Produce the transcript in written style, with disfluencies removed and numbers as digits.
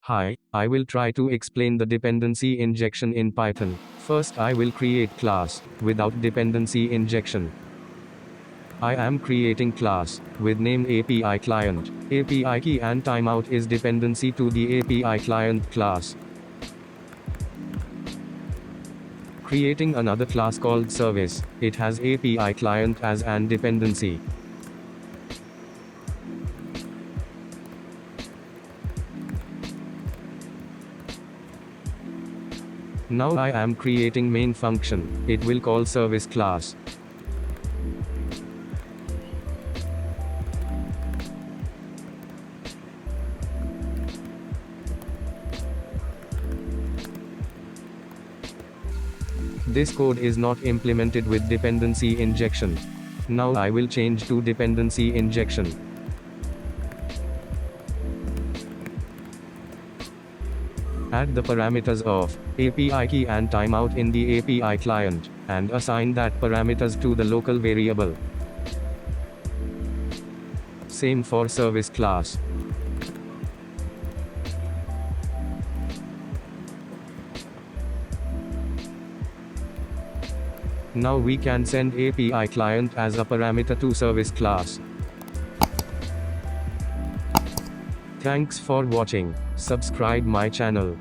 Hi, I will try to explain the dependency injection in Python. First I will create class, without dependency injection. I am creating class, with name API client. API key and timeout is dependency to the API client class. Creating another class called service, it has API client as an dependency. Now I am creating main function, it will call service class. This code is not implemented with dependency injection. Now I will change to dependency injection. Add the parameters of API key and timeout in the API client, and assign that parameters to the local variable. Same for service class. Now we can send API client as a parameter to service class. Thanks for watching. Subscribe my channel.